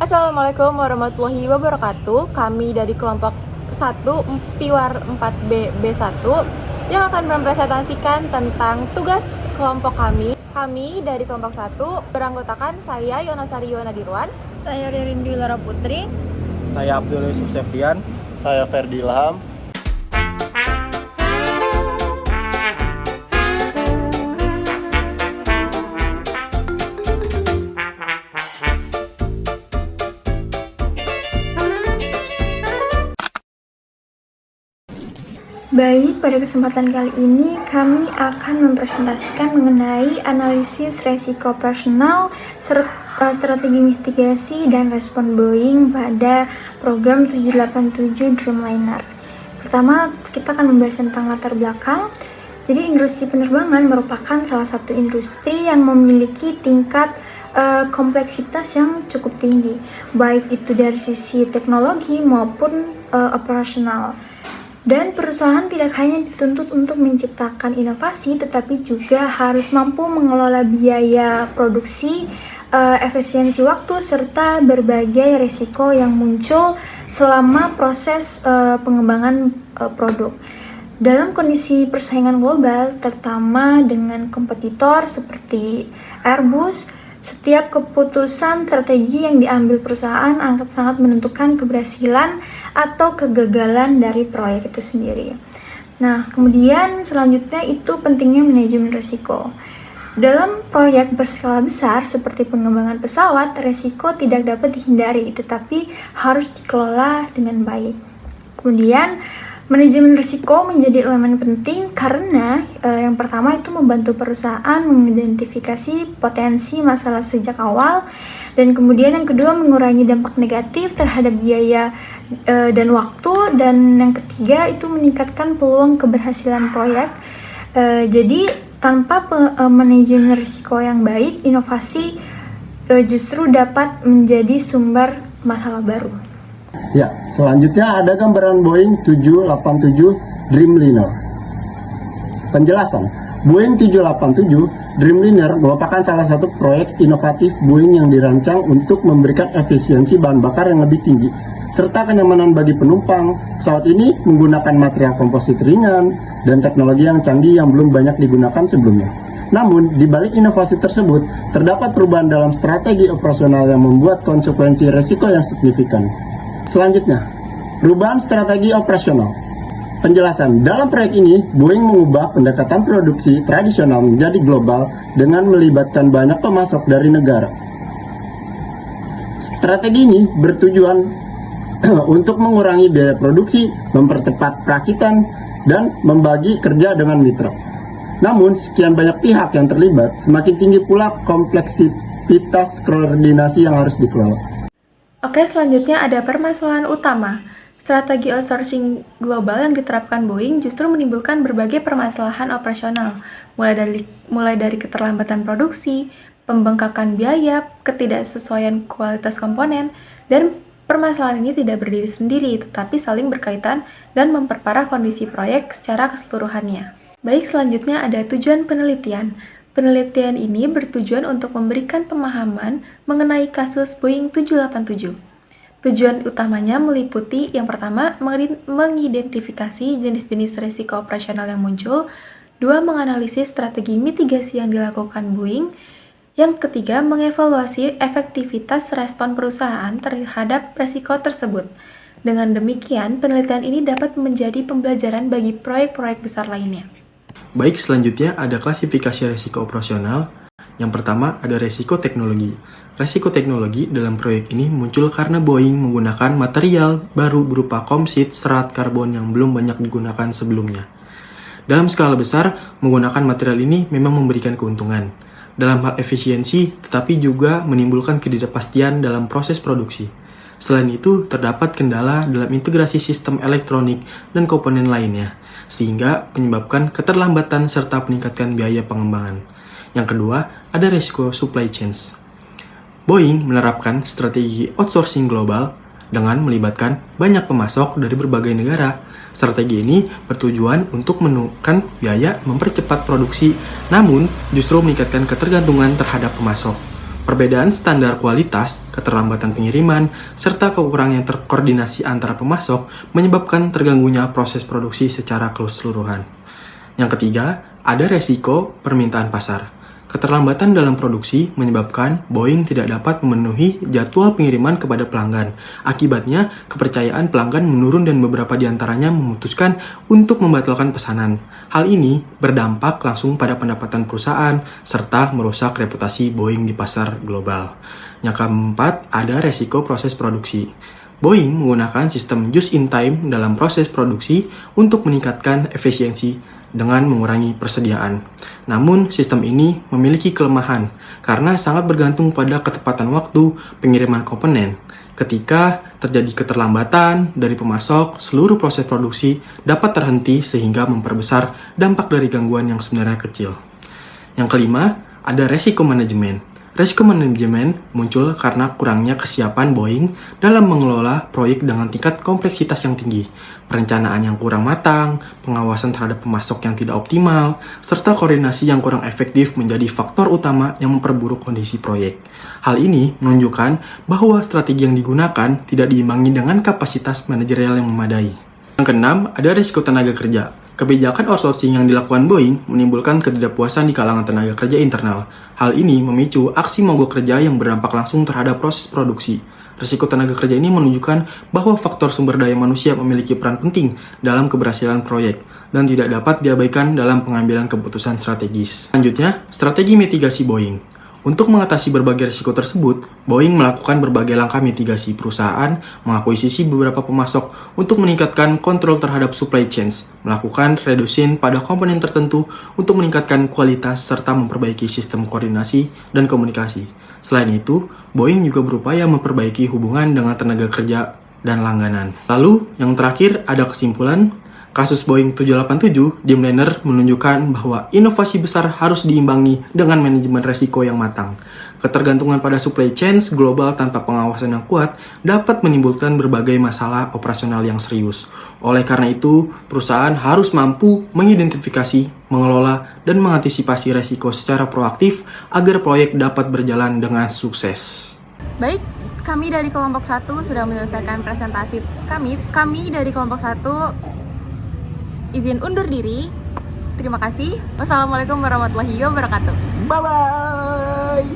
Assalamualaikum warahmatullahi wabarakatuh. Kami dari kelompok 1 Piwar 4B B1 yang akan mempresentasikan tentang tugas kelompok kami. Kami dari kelompok 1 beranggotakan saya Yonasari Yonadirwan, Saya Ririn Dwi Lara Putri. Saya Abdul Yusuf Septian. Saya Ferdi Ilham. Baik, pada kesempatan kali ini kami akan mempresentasikan mengenai analisis resiko operasional serta strategi mitigasi dan respon Boeing pada program 787 Dreamliner. Pertama, kita akan membahas tentang latar belakang. Jadi, industri penerbangan merupakan salah satu industri yang memiliki tingkat kompleksitas yang cukup tinggi, baik itu dari sisi teknologi maupun operasional. Dan perusahaan tidak hanya dituntut untuk menciptakan inovasi, tetapi juga harus mampu mengelola biaya produksi, efisiensi waktu, serta berbagai risiko yang muncul selama proses pengembangan produk. Dalam kondisi persaingan global, terutama dengan kompetitor seperti Airbus, setiap keputusan strategi yang diambil perusahaan akan sangat menentukan keberhasilan atau kegagalan dari proyek itu sendiri. Nah, kemudian selanjutnya itu pentingnya manajemen risiko. Dalam proyek berskala besar seperti pengembangan pesawat, risiko tidak dapat dihindari, tetapi harus dikelola dengan baik. Kemudian, manajemen risiko menjadi elemen penting karena yang pertama itu membantu perusahaan mengidentifikasi potensi masalah sejak awal, dan kemudian yang kedua mengurangi dampak negatif terhadap biaya dan waktu, dan yang ketiga itu meningkatkan peluang keberhasilan proyek. Jadi tanpa manajemen risiko yang baik, inovasi justru dapat menjadi sumber masalah baru. Ya, selanjutnya ada gambaran Boeing 787 Dreamliner. Penjelasan, Boeing 787 Dreamliner merupakan salah satu proyek inovatif Boeing yang dirancang untuk memberikan efisiensi bahan bakar yang lebih tinggi serta kenyamanan bagi penumpang. Pesawat ini menggunakan material komposit ringan dan teknologi yang canggih yang belum banyak digunakan sebelumnya. Namun, di balik inovasi tersebut, terdapat perubahan dalam strategi operasional yang membuat konsekuensi risiko yang signifikan. Selanjutnya, perubahan strategi operasional. Penjelasan, dalam proyek ini, Boeing mengubah pendekatan produksi tradisional menjadi global dengan melibatkan banyak pemasok dari negara. Strategi ini bertujuan untuk mengurangi biaya produksi, mempercepat perakitan, dan membagi kerja dengan mitra. Namun, sekian banyak pihak yang terlibat, semakin tinggi pula kompleksitas koordinasi yang harus dikelola. Oke, selanjutnya ada permasalahan utama. Strategi outsourcing global yang diterapkan Boeing justru menimbulkan berbagai permasalahan operasional, mulai dari keterlambatan produksi, pembengkakan biaya, ketidaksesuaian kualitas komponen, dan permasalahan ini tidak berdiri sendiri, tetapi saling berkaitan dan memperparah kondisi proyek secara keseluruhannya. Baik, selanjutnya ada tujuan penelitian. Penelitian ini bertujuan untuk memberikan pemahaman mengenai kasus Boeing 787. Tujuan utamanya meliputi yang pertama, mengidentifikasi jenis-jenis risiko operasional yang muncul, dua, menganalisis strategi mitigasi yang dilakukan Boeing, yang ketiga, mengevaluasi efektivitas respon perusahaan terhadap risiko tersebut. Dengan demikian, penelitian ini dapat menjadi pembelajaran bagi proyek-proyek besar lainnya. Baik, selanjutnya ada klasifikasi risiko operasional. Yang pertama ada risiko teknologi. Risiko teknologi dalam proyek ini muncul karena Boeing menggunakan material baru berupa komposit serat karbon yang belum banyak digunakan sebelumnya. Dalam skala besar, menggunakan material ini memang memberikan keuntungan dalam hal efisiensi, tetapi juga menimbulkan ketidakpastian dalam proses produksi. Selain itu, terdapat kendala dalam integrasi sistem elektronik dan komponen lainnya, sehingga menyebabkan keterlambatan serta peningkatan biaya pengembangan. Yang kedua, ada risiko supply chains. Boeing menerapkan strategi outsourcing global dengan melibatkan banyak pemasok dari berbagai negara. Strategi ini bertujuan untuk menurunkan biaya, mempercepat produksi, namun justru meningkatkan ketergantungan terhadap pemasok. Perbedaan standar kualitas, keterlambatan pengiriman, serta kekurangan terkoordinasi antara pemasok menyebabkan terganggunya proses produksi secara keseluruhan. Yang ketiga, ada resiko permintaan pasar. Keterlambatan dalam produksi menyebabkan Boeing tidak dapat memenuhi jadwal pengiriman kepada pelanggan. Akibatnya, kepercayaan pelanggan menurun dan beberapa di antaranya memutuskan untuk membatalkan pesanan. Hal ini berdampak langsung pada pendapatan perusahaan serta merusak reputasi Boeing di pasar global. Yang keempat, ada resiko proses produksi. Boeing menggunakan sistem just-in-time dalam proses produksi untuk meningkatkan efisiensi dengan mengurangi persediaan. Namun, sistem ini memiliki kelemahan karena sangat bergantung pada ketepatan waktu pengiriman komponen. Ketika terjadi keterlambatan dari pemasok, seluruh proses produksi dapat terhenti sehingga memperbesar dampak dari gangguan yang sebenarnya kecil. Yang kelima, ada resiko manajemen. Risiko manajemen muncul karena kurangnya kesiapan Boeing dalam mengelola proyek dengan tingkat kompleksitas yang tinggi, perencanaan yang kurang matang, pengawasan terhadap pemasok yang tidak optimal, serta koordinasi yang kurang efektif menjadi faktor utama yang memperburuk kondisi proyek. Hal ini menunjukkan bahwa strategi yang digunakan tidak diimbangi dengan kapasitas manajerial yang memadai. Yang keenam, ada risiko tenaga kerja. Kebijakan outsourcing yang dilakukan Boeing menimbulkan ketidakpuasan di kalangan tenaga kerja internal. Hal ini memicu aksi mogok kerja yang berdampak langsung terhadap proses produksi. Risiko tenaga kerja ini menunjukkan bahwa faktor sumber daya manusia memiliki peran penting dalam keberhasilan proyek dan tidak dapat diabaikan dalam pengambilan keputusan strategis. Selanjutnya, strategi mitigasi Boeing. Untuk mengatasi berbagai risiko tersebut, Boeing melakukan berbagai langkah mitigasi perusahaan, mengakuisisi beberapa pemasok untuk meningkatkan kontrol terhadap supply chains, melakukan reduction pada komponen tertentu untuk meningkatkan kualitas serta memperbaiki sistem koordinasi dan komunikasi. Selain itu, Boeing juga berupaya memperbaiki hubungan dengan tenaga kerja dan langganan. Lalu, yang terakhir ada kesimpulan. Kasus Boeing 787 Dreamliner menunjukkan bahwa inovasi besar harus diimbangi dengan manajemen resiko yang matang. Ketergantungan pada supply chains global tanpa pengawasan yang kuat dapat menimbulkan berbagai masalah operasional yang serius. Oleh karena itu, perusahaan harus mampu mengidentifikasi, mengelola, dan mengantisipasi resiko secara proaktif agar proyek dapat berjalan dengan sukses. Baik, kami dari kelompok 1 sudah menyelesaikan presentasi kami. Kami dari kelompok 1 izin undur diri. Terima kasih. Wassalamualaikum warahmatullahi wabarakatuh. Bye-bye!